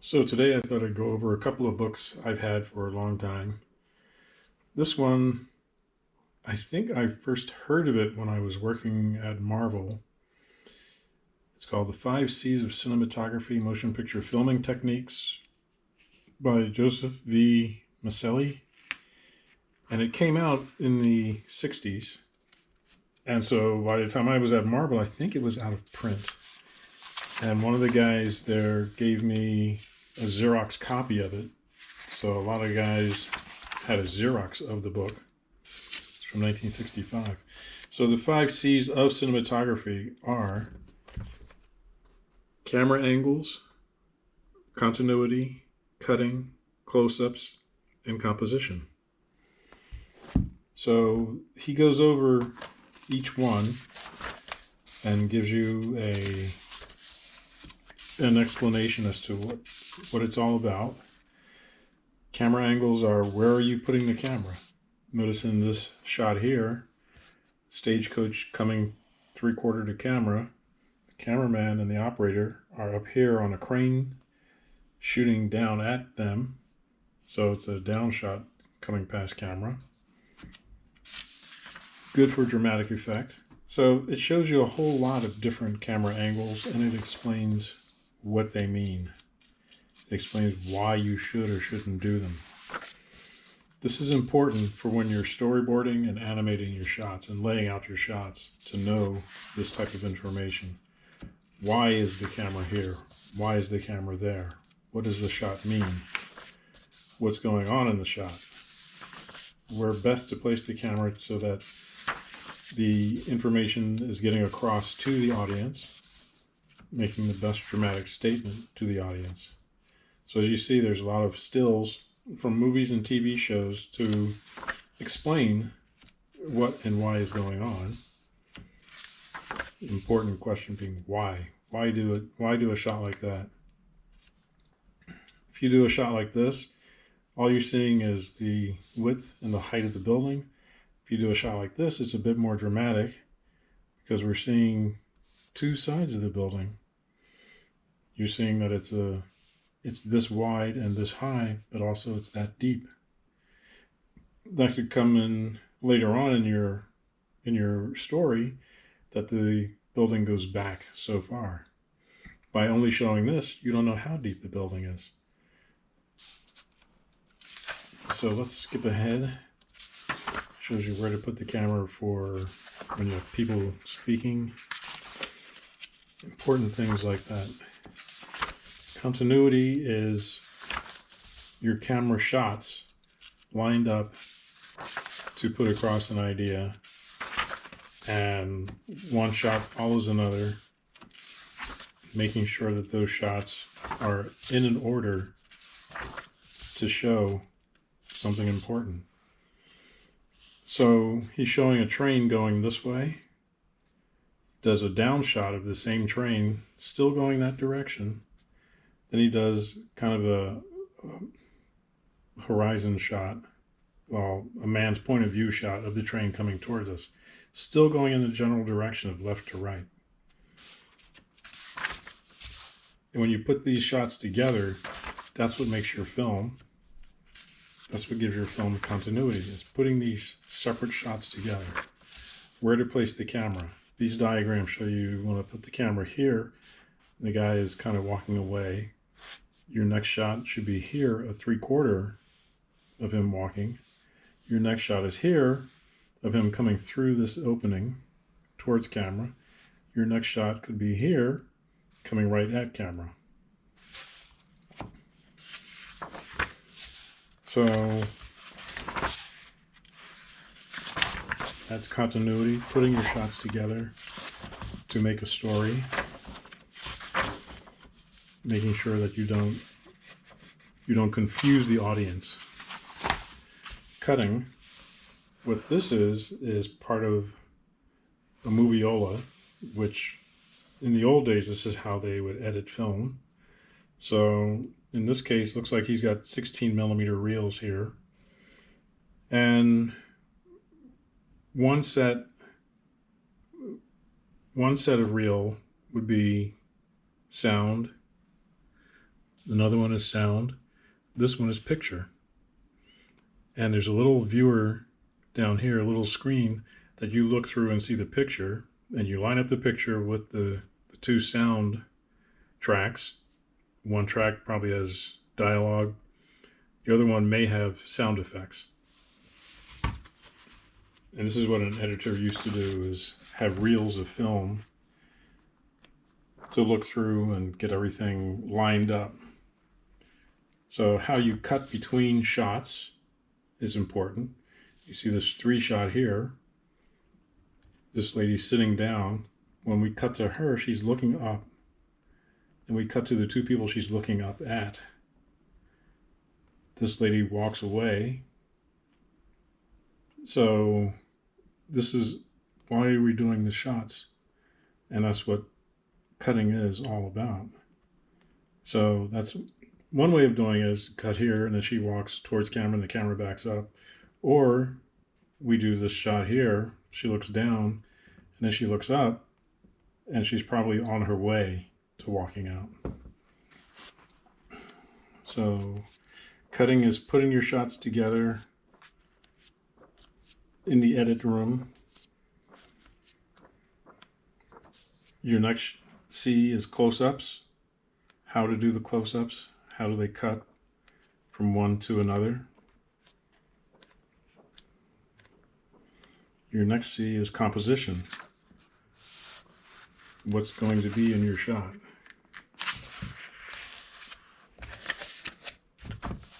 So today I thought I'd go over a couple of books I've had for a long time. This one, I think I first heard of it when I was working at Marvel. It's called The Five C's of Cinematography Motion Picture Filming Techniques by Joseph V. Mascelli. And it came out in the 60s. And so by the time I was at Marvel, I think it was out of print. And one of the guys there gave me a Xerox copy of it. So a lot of guys had a Xerox of the book. It's from 1965. So the 5 C's of cinematography are camera angles, continuity, cutting, close-ups, and composition. So he goes over each one and gives you an explanation as to what it's all about. Camera angles are, where are you putting the camera? Notice in this shot here, stagecoach coming 3/4 to camera. The cameraman and the operator are up here on a crane shooting down at them. So it's a down shot coming past camera. Good for dramatic effect. So it shows you a whole lot of different camera angles, and it explains what they mean. It explains why you should or shouldn't do them. This is important for when you're storyboarding and animating your shots and laying out your shots, to know this type of information. Why is the camera here? Why is the camera there? What does the shot mean? What's going on in the shot? Where best to place the camera so that the information is getting across to the audience, making the best dramatic statement to the audience. So as you see, there's a lot of stills from movies and TV shows to explain what and why is going on. The important question being why? Why do it? Why do a shot like that? If you do a shot like this, all you're seeing is the width and the height of the building. If you do a shot like this, it's a bit more dramatic because we're seeing two sides of the building. You're seeing that it's this wide and this high, but also it's that deep. That could come in later on in your story, that the building goes back so far. By only showing this, you don't know how deep the building is. So let's skip ahead. Shows you where to put the camera for when you have people speaking. Important things like that. Continuity is your camera shots lined up to put across an idea, and one shot follows another, making sure that those shots are in an order to show something important. So he's showing a train going this way, does a down shot of the same train still going that direction. Then he does kind of a horizon shot, well, a man's point of view shot of the train coming towards us, still going in the general direction of left to right. And when you put these shots together, that's what makes your film. That's what gives your film continuity, is putting these separate shots together. Where to place the camera. These diagrams show you want to put the camera here. The guy is kind of walking away. Your next shot should be here, a 3/4 of him walking. Your next shot is here, of him coming through this opening towards camera. Your next shot could be here, coming right at camera. So that's continuity, putting your shots together to make a story, making sure that you don't confuse the audience. Cutting, what this is part of a moviola, which in the old days, this is how they would edit film. So in this case, looks like he's got 16mm reels here. And one set of reel would be sound, Another one is sound. This one is picture. And there's a little viewer down here, a little screen that you look through and see the picture, and you line up the picture with the two sound tracks. One track probably has dialogue. The other one may have sound effects. And this is what an editor used to do, is have reels of film to look through and get everything lined up. So how you cut between shots is important. You see this 3-shot here. This lady's sitting down. When we cut to her, she's looking up. And we cut to the 2 people she's looking up at. This lady walks away. So this is why are we doing the shots? And that's what cutting is all about. So that's one way of doing it, is cut here and then she walks towards camera and the camera backs up. Or we do this shot here, she looks down and then she looks up and she's probably on her way to walking out. So cutting is putting your shots together in the edit room. Your next C is close-ups. How to do the close-ups. How do they cut from one to another? Your next C is composition. What's going to be in your shot?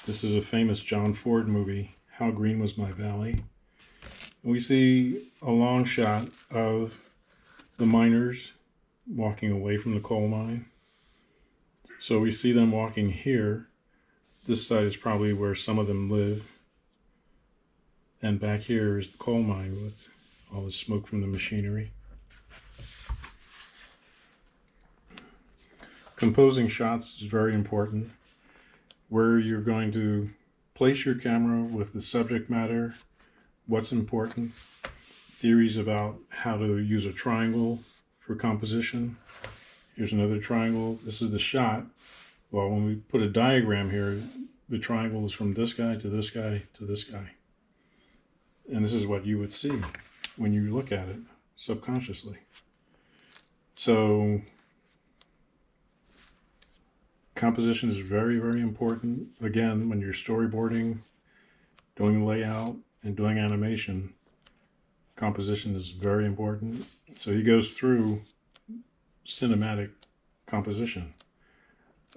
This is a famous John Ford movie, How Green Was My Valley. We see a long shot of the miners walking away from the coal mine. So we see them walking here. This side is probably where some of them live. And back here is the coal mine with all the smoke from the machinery. Composing shots is very important. Where you're going to place your camera with the subject matter, what's important, theories about how to use a triangle for composition. Here's another triangle. This is the shot. Well, when we put a diagram here, the triangle is from this guy to this guy to this guy. And this is what you would see when you look at it subconsciously. So composition is very, very important. Again, when you're storyboarding, doing layout, and doing animation, composition is very important. So he goes through cinematic composition.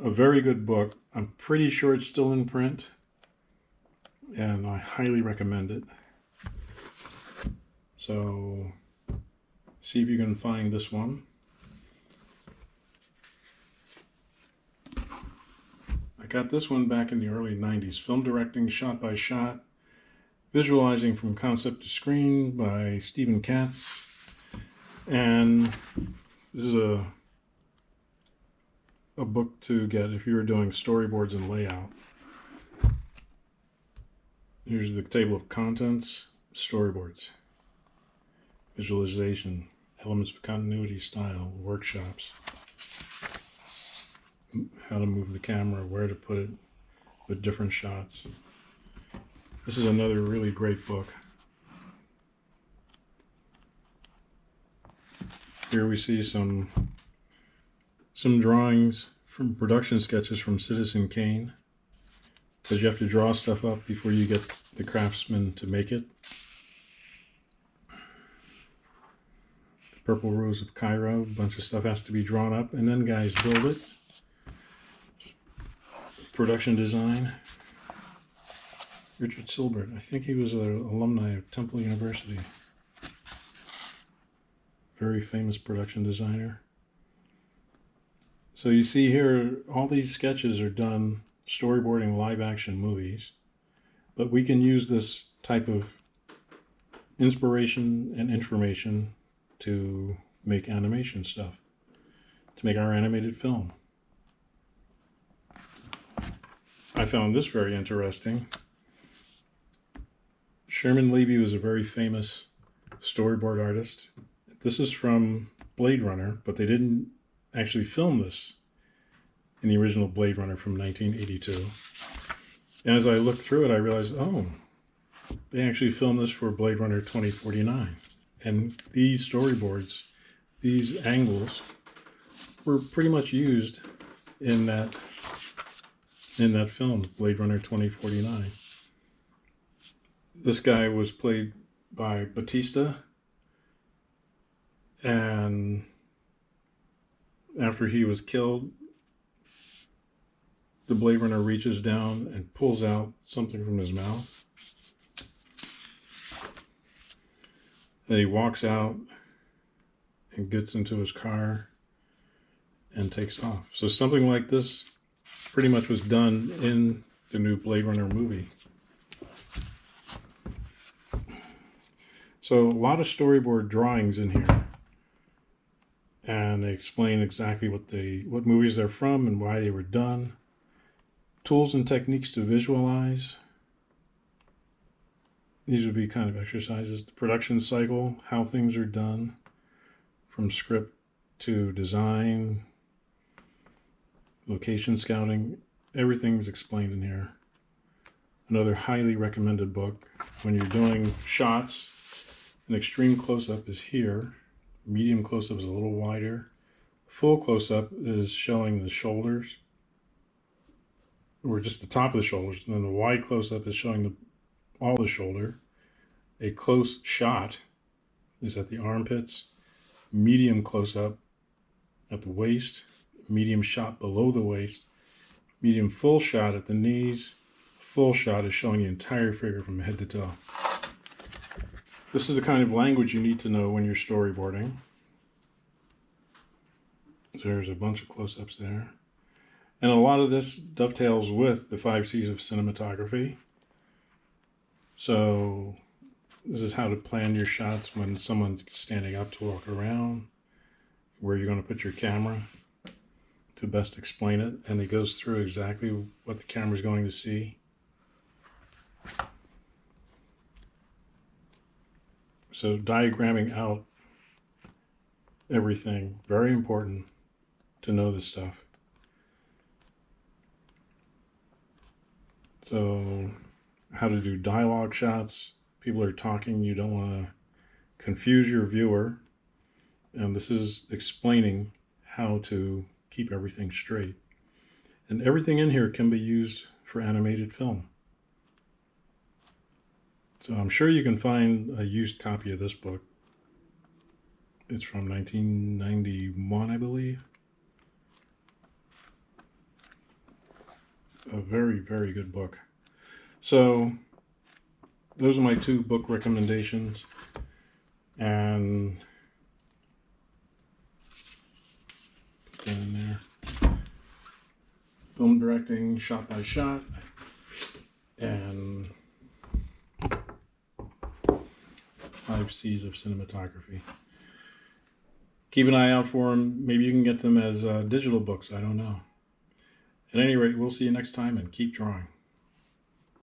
A very good book. I'm pretty sure it's still in print, and I highly recommend it. So see if you can find this one. I got this one back in the early 90s. Film directing, shot by shot. Visualizing from concept to screen by Katz. And this is a book to get if you're doing storyboards and layout. Here's the table of contents, storyboards, visualization, elements of continuity, style, workshops, how to move the camera, where to put it with different shots. This is another really great book. Here we see some drawings from production sketches from Citizen Kane, because you have to draw stuff up before you get the craftsman to make it. The Purple Rose of Cairo, a bunch of stuff has to be drawn up, and then guys build it. Production design. Richard Silbert, I think he was an alumni of Temple University. Very famous production designer. So you see here, all these sketches are done storyboarding live action movies, but we can use this type of inspiration and information to make animation stuff, to make our animated film. I found this very interesting. Sherman Levy was a very famous storyboard artist. This is from Blade Runner, but they didn't actually film this in the original Blade Runner from 1982. And as I looked through it, I realized, oh, they actually filmed this for Blade Runner 2049. And these storyboards, these angles, were pretty much used in that film, Blade Runner 2049. This guy was played by Batista, and after he was killed, the Blade Runner reaches down and pulls out something from his mouth. Then he walks out and gets into his car and takes off. So something like this pretty much was done in the new Blade Runner movie. So a lot of storyboard drawings in here, and they explain exactly what movies they're from and why they were done. Tools and techniques to visualize. These would be kind of exercises. The production cycle, how things are done, from script to design, location scouting, everything's explained in here. Another highly recommended book. When you're doing shots, an extreme close-up is here. Medium close-up is a little wider. Full close-up is showing the shoulders, or just the top of the shoulders. And then the wide close-up is showing all the shoulder. A close shot is at the armpits. Medium close-up at the waist. Medium shot below the waist. Medium full shot at the knees. Full shot is showing the entire figure from head to toe. This is the kind of language you need to know when you're storyboarding. There's a bunch of close-ups there. And a lot of this dovetails with the 5 C's of cinematography. So this is how to plan your shots when someone's standing up to walk around, where you're going to put your camera to best explain it. And it goes through exactly what the camera's going to see. So diagramming out everything, very important to know this stuff. So how to do dialogue shots. People are talking, you don't want to confuse your viewer. And this is explaining how to keep everything straight. And everything in here can be used for animated film. So I'm sure you can find a used copy of this book. It's from 1991, I believe. A very, very good book. So those are my 2 book recommendations. And put that in there. Film directing, shot by shot. And 5 C's of cinematography. Keep an eye out for them. Maybe you can get them as digital books. I don't know. At any rate, we'll see you next time, and keep drawing.